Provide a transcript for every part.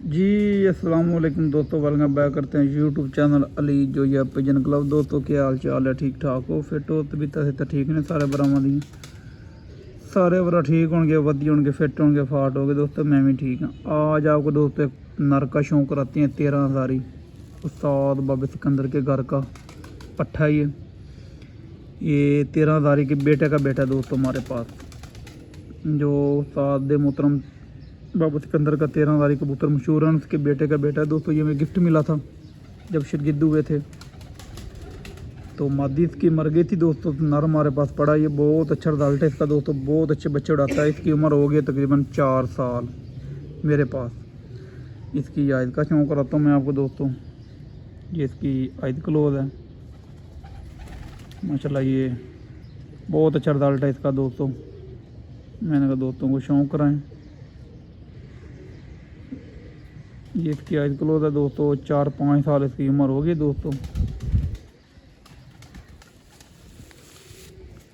जी अस्सलाम वालेकुम दोस्तों, वेलकम बैक करते हैं YouTube channel Ali Zoya pigeon club. दोस्तों क्या हाल चाल है? ठीक ठाक हो? फिट हो? तबीयत तो ठीक ने सारे भरावां दी? सारे भरा ठीक होंगे, वधिया होंगे, फिट होंगे, फाट हो गए। दोस्तों मैं भी ठीक हाँ। आज आपको दोस्तों एक नर का शौक कराते हैं। 13 हज़ारी उस्ताद बाबे सिकंदर के घर का पट्ठा ही है ये। 13 हज़ारी के बेटे का बेटा दोस्तों हमारे पास, जो उस्ताद मोहतरम बाबा सिकंदर का 13 हज़ारी कबूतर मशहूर है, उसके बेटे का बेटा है दोस्तों। ये हमें गिफ्ट मिला था जब शिरगिद्द हुए थे, तो मादी इसकी मर गई थी दोस्तों। नर हमारे पास पड़ा। ये बहुत अच्छा रिजल्ट है इसका दोस्तों, बहुत अच्छे बच्चे उड़ाता है। इसकी उम्र हो गई तकरीबन 4 साल मेरे पास। इसकी आयद का शौक कराता हूँ मैं आपको दोस्तों। ये इसकी आयद क्लोज है माशाल्लाह। ये बहुत अच्छा रिजल्ट है इसका दोस्तों। मैंने कहा दोस्तों को शौक कराएं। ये इसकी आइज क्लोज है दोस्तों। 4-5 साल इसकी उम्र होगी दोस्तों।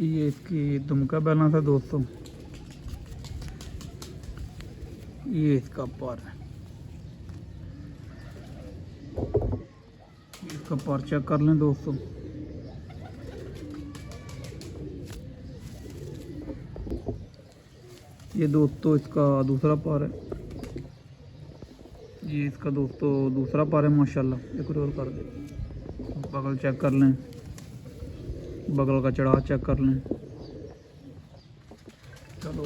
ये इसकी दुमका बैलेंस है दोस्तों। ये इसका पर है, इसका पर चेक कर लें दोस्तों। ये दोस्तों इसका दूसरा पर है। ये इसका दोस्तों दूसरा पर है माशाल्लाह। एक रोल कर दे, बगल चेक कर लें, बगल का चढ़ा चेक कर लें। चलो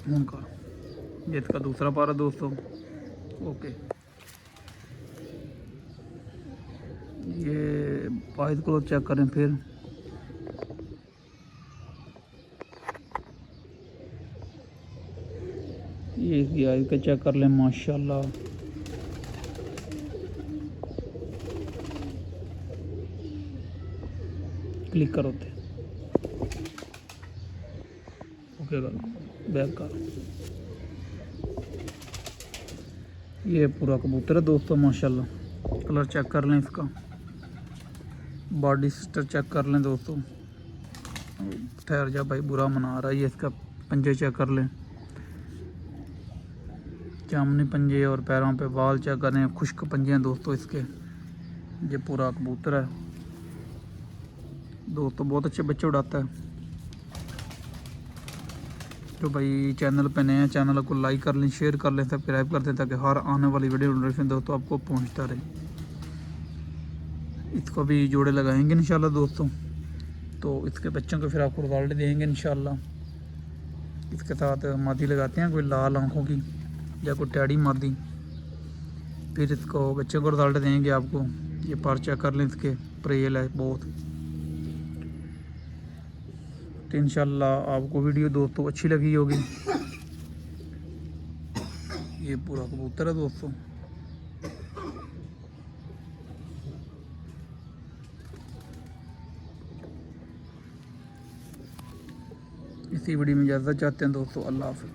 उनका ये इसका दूसरा पर है दोस्तों। ओके, ये पाइद को चेक करें फिर। ये इसकी आइज का चेक कर लें माशाल्लाह। क्लिक करो थे, ओके करो, बैक करो। ये पूरा कबूतर है दोस्तों माशाल्लाह। कलर चेक कर लें इसका, बॉडी सिस्टर चेक कर लें दोस्तों। ठहर जा भाई, बुरा मना रहा है। ये इसका पंजे चेक कर लें, जामनी पंजे, और पैरों पे बाल चेक करें। खुश्क पंजे हैं दोस्तों इसके। ये पूरा कबूतर है दोस्तों, बहुत अच्छे बच्चे उड़ाता है। तो भाई चैनल पे नए हैं, चैनल को लाइक कर लें, शेयर कर लें, सब्सक्राइब कर दें, ताकि हर आने वाली वीडियो नोटिफिकेशन दोस्तों आपको पहुंचता रहे। इसको भी जोड़े लगाएंगे इंशाल्लाह दोस्तों, तो इसके बच्चों को फिर आपको रिजल्ट देंगे इंशाल्लाह। इसके साथ मादी लगाते हैं कोई लाल आँखों की या कोई टैडी मादी, फिर इसको बच्चों को रिजल्ट देंगे आपको। ये पर चेक कर लें, इसके प्रेल है बहुत। तो इंशाल्लाह आपको वीडियो दोस्तों अच्छी लगी होगी। ये पूरा कबूतर है दोस्तों। इसी वीडियो में इजाज़त चाहते हैं दोस्तों। अल्लाह हाफ़िज़।